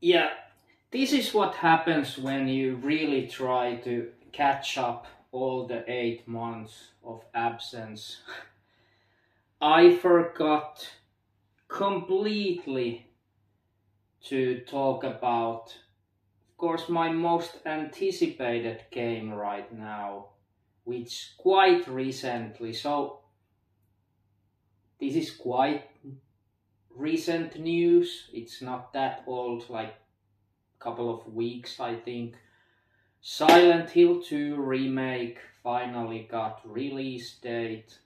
Yeah, this is what happens when you really try to catch up all the 8 months of absence. I forgot completely to talk about, of course, my most anticipated game right now, which quite recently, so this is quite recent news. It's not that old, like a couple of weeks, I think. Silent Hill 2 Remake finally got release date,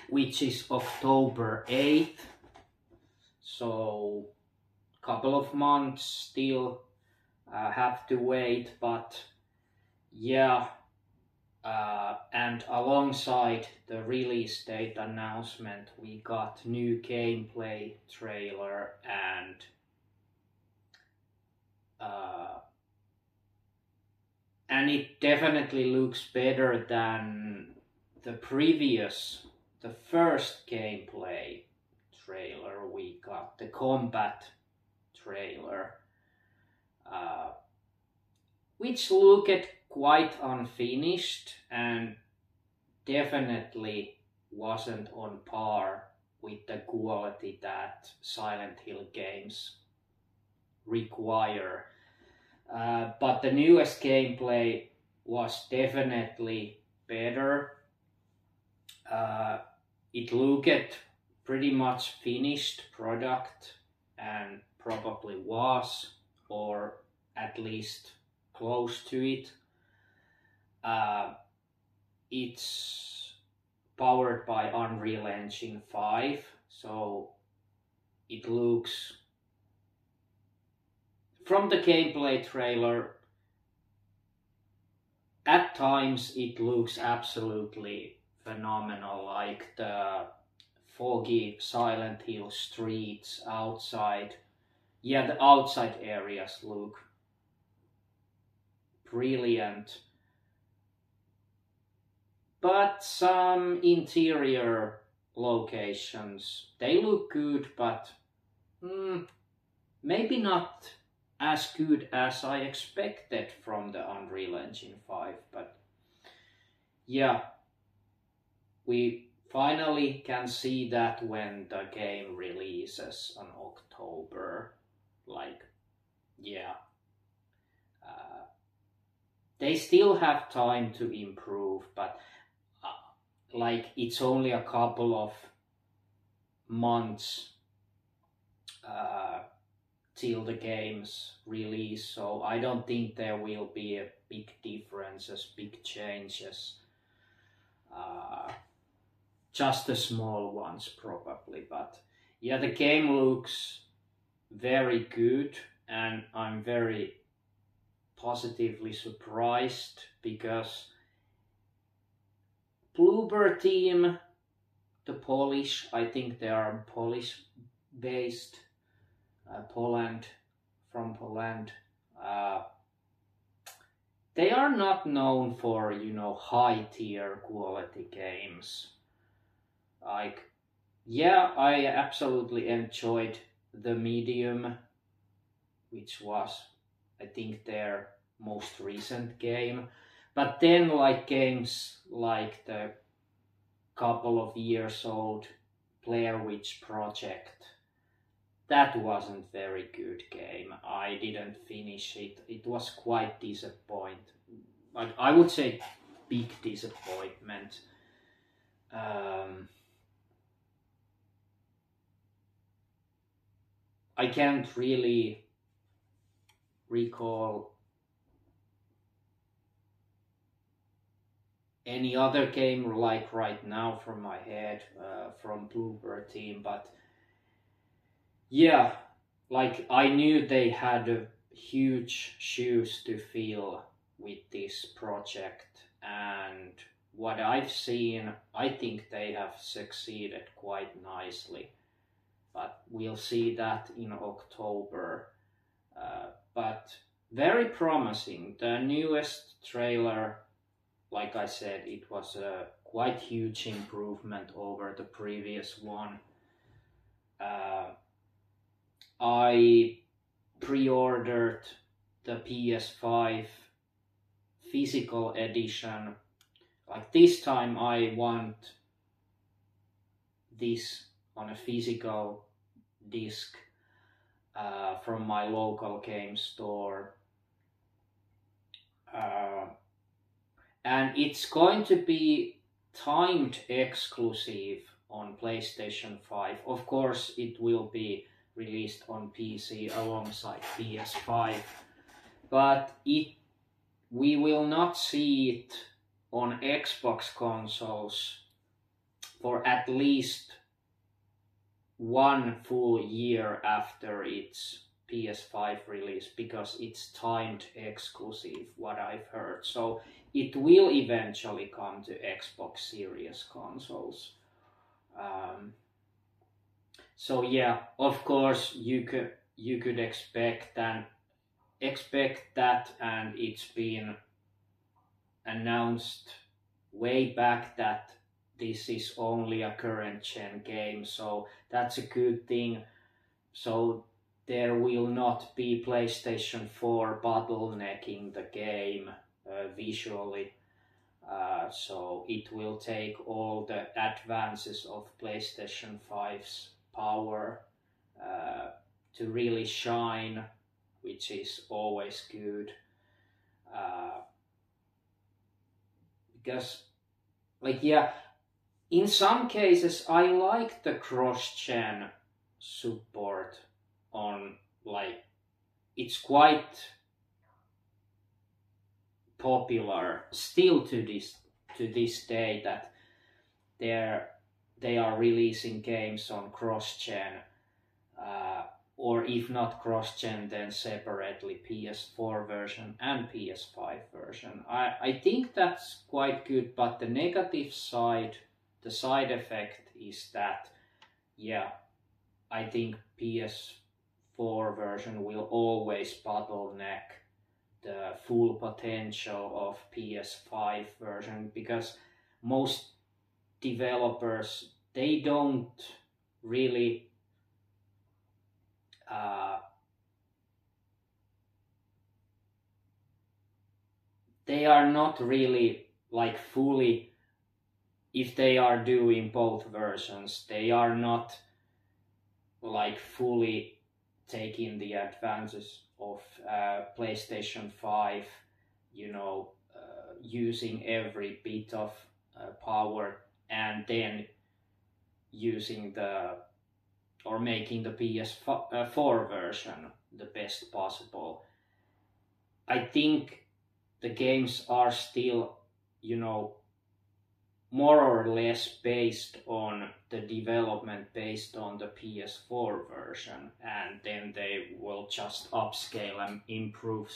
which is October 8th. So, couple of months still have to wait, but yeah. And alongside the release date announcement, we got new gameplay trailer uh, and it definitely looks better than the first gameplay trailer we got, the combat trailer, uh, which looked quite unfinished and definitely wasn't on par with the quality that Silent Hill games require. But the newest gameplay was definitely better. Uh, it looked pretty much finished product and probably was, or at least close to it. Uh, it's powered by Unreal Engine 5, so it looks, from the gameplay trailer, at times it looks absolutely phenomenal, like the foggy Silent Hill streets outside. Yeah, the outside areas look brilliant, but some interior locations, they look good, but maybe not as good as I expected from the Unreal Engine 5. But yeah, we finally can see that when the game releases on October. Like, yeah, uh, they still have time to improve, but like, it's only a couple of months uh, till the game's release, so I don't think there will be a big differences, big changes. Uh, just the small ones probably, but yeah, the game looks very good, and I'm very positively surprised because Bloober team, the Polish, I think they are Polish based, Poland, from Poland. Uh, they are not known for, high tier quality games. Like, yeah, I absolutely enjoyed the Medium, which was, I think, their most recent game. But then, like, games like the couple of years old Blair Witch Project, that wasn't very good game. I didn't finish it. It was quite disappointing. Like, I would say big disappointment. Um, I can't really recall any other game like right now from my head, from Bloober team, but yeah, like, I knew they had huge shoes to fill with this project, and what I've seen, I think they have succeeded quite nicely. But we'll see that in October. But very promising. The newest trailer, like I said, it was a quite huge improvement over the previous one. I pre-ordered the PS5 physical edition. Like this time I want this on a physical disc from my local game store. And it's going to be timed exclusive on PlayStation 5. Of course, it will be released on PC alongside PS5, but we will not see it on Xbox consoles for at least 1 full year after its PS5 release, because it's timed exclusive, what I've heard. So it will eventually come to Xbox Series consoles. So yeah, of course you could expect that, and it's been announced way back that this is only a current gen game, so that's a good thing. So there will not be PlayStation 4 bottlenecking the game visually. So it will take all the advances of PlayStation 5's power to really shine, which is always good. Because, like, yeah, in some cases I like the cross-gen support on, like, it's quite popular still to this day that they are releasing games on cross-gen, or if not cross-gen, then separately PS4 version and PS5 version. I think that's quite good, but the negative side, the side effect is that, yeah, I think PS4 version will always bottleneck the full potential of PS5 version, because most developers, they don't really they are not really like fully, if they are doing both versions, they are not like fully taking the advances of PlayStation 5, using every bit of power, and then using making the PS4 version the best possible. I think the games are still, more or less based on the development based on the PS4 version, and then they will just upscale and improve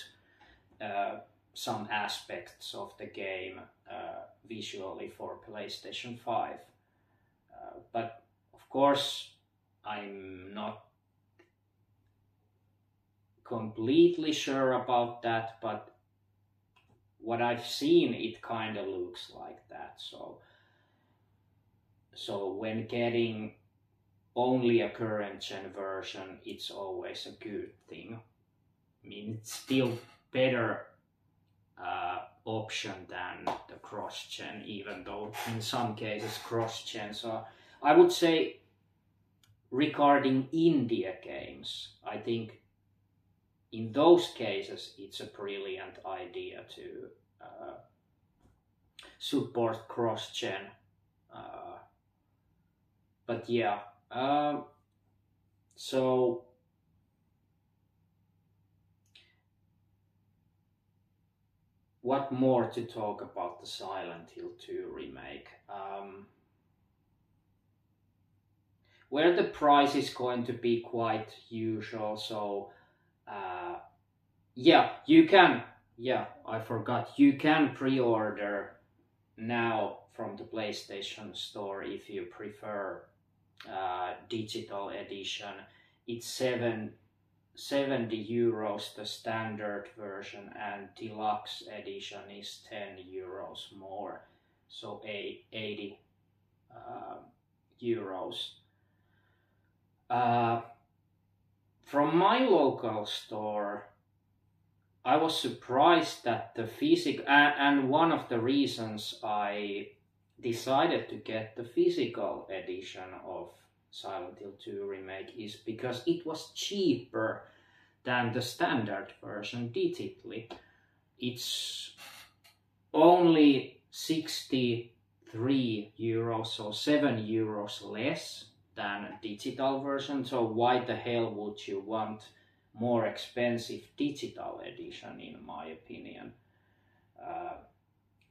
some aspects of the game visually for PlayStation 5. But of course, I'm not completely sure about that, but what I've seen, it kind of looks like that. So when getting only a current gen version, it's always a good thing. I mean, it's still better option than the cross-gen, even though in some cases cross-gens are, I would say, regarding India games, I think in those cases it's a brilliant idea to support cross-gen. But yeah, so what more to talk about the Silent Hill 2 remake? Where the price is going to be quite usual, so yeah, you can, I forgot, you can pre-order now from the PlayStation Store if you prefer digital edition. It's 70 euros the standard version, and deluxe edition is 10 euros more, so 80 euros. from my local store, I was surprised that the physical, and one of the reasons I decided to get the physical edition of Silent Hill 2 Remake is because it was cheaper than the standard version digitally. It's only 63 euros, so 7 euros less than a digital version. So why the hell would you want more expensive digital edition, in my opinion?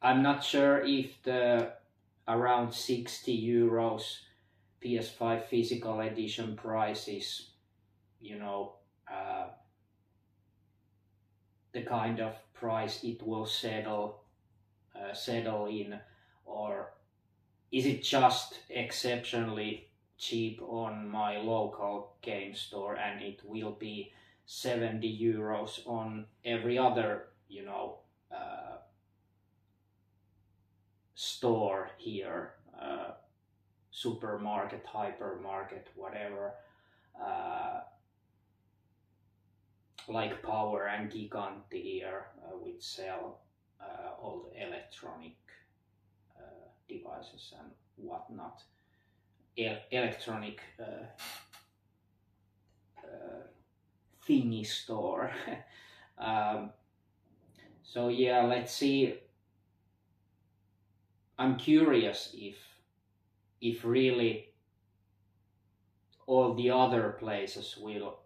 I'm not sure if the around 60 euros PS5 physical edition price is, you know, the kind of price it will settle in, or is it just exceptionally cheap on my local game store and it will be 70 euros on every other, you know, store here, supermarket, hypermarket, whatever, like Power and Giganti here, which sell all the electronic devices and whatnot, electronic thingy store. So yeah, let's see. I'm curious if really all the other places will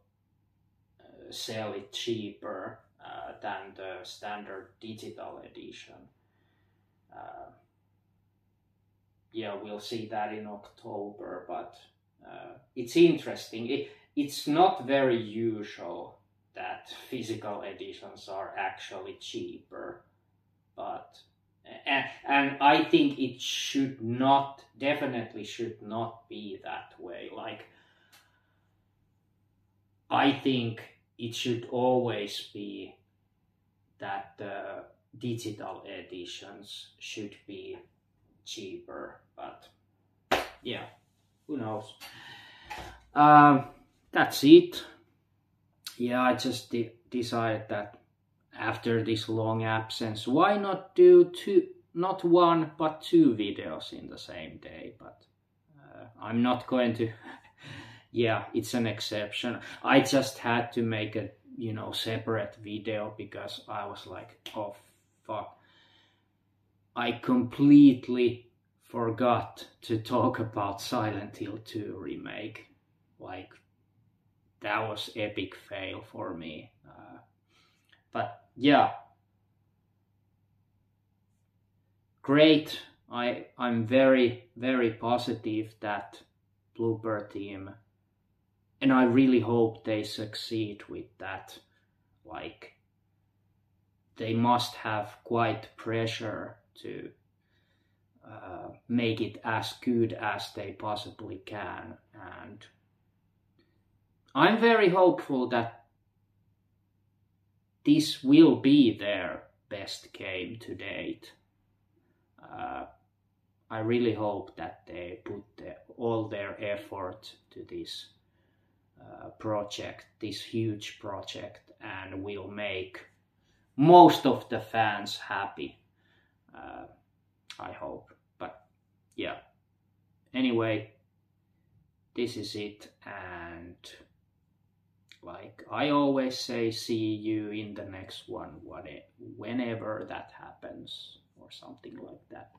sell it cheaper than the standard digital edition. Yeah, we'll see that in October, but it's interesting. It's not very usual that physical editions are actually cheaper, but and I think it should not, definitely should not be that way. Like, I think it should always be that the digital editions should be cheaper, but yeah, who knows. That's it. Yeah, I just decided that after this long absence, why not do not one but two videos in the same day? But I'm not going to. Yeah, it's an exception. I just had to make a, you know, separate video because I was like, oh fuck, I completely forgot to talk about Silent Hill 2 Remake. Like, that was epic fail for me. But yeah, great. I'm very, very positive that Blooper Team, and I really hope they succeed with that. Like, they must have quite pressure to make it as good as they possibly can, and I'm very hopeful that this will be their best game to date. I really hope that they put all their effort to this project, this huge project, and will make most of the fans happy. I hope. But yeah, anyway, this is it, and like I always say, see you in the next one, whenever that happens, or something like that.